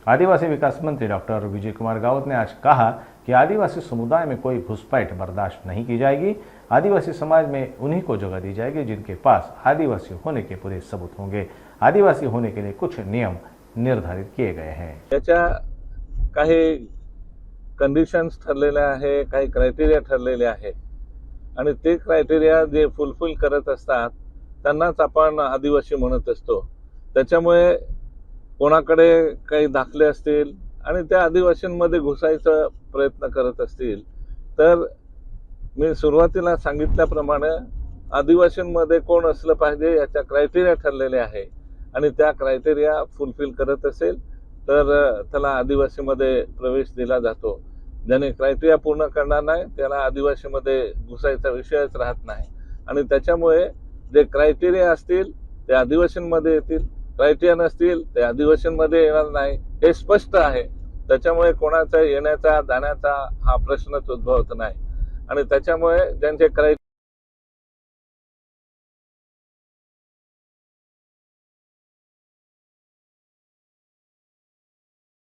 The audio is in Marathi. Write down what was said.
आदिवासी विकास मंत्री डॉक्टर विजय कुमार गावत ने आज कहा कि आदिवासी समुदाय में कोई घुसपैठ बर्दाश्त नहीं की जाएगी। आदिवासी समाज में उन्हीं को जगह दी जाएगी जिनके पास आदिवासी होने के पूरे सबूत होंगे। आदिवासी होने के लिए कुछ नियम निर्धारित किए गए हैं। त्याच्या काही कंडिशन्स ठरलेले आहे, काही क्रायटेरिया ठरलेले आहे आणि ते क्रायटेरिया जे फुलफिल करत असतात त्यांनाच आपण आदिवासी म्हणत असतो। त्याच्यामुळे कोणाकडे काही दाखले असतील आणि त्या आदिवासींमध्ये घुसायचा प्रयत्न करत असतील तर मी सुरुवातीला सांगितल्याप्रमाणे आदिवासींमध्ये कोण असलं पाहिजे याचा क्रायटेरिया ठरलेले आहे आणि त्या क्रायटेरिया फुलफिल करत असेल तर त्याला आदिवासीमध्ये प्रवेश दिला जातो। ज्याने क्रायटेरिया पूर्ण करणार नाही त्याला आदिवासीमध्ये घुसायचा विषयच राहत नाही आणि त्याच्यामुळे जे क्रायटेरिया असतील ते आदिवासींमध्ये येतील, क्रायटेरिया नसतील ते आदिवासींमध्ये येणार नाही हे स्पष्ट आहे। त्याच्यामुळे कोणाचा येण्याचा जाण्याचा हा प्रश्नच उद्भवत नाही आणि त्याच्यामुळे ज्यांचे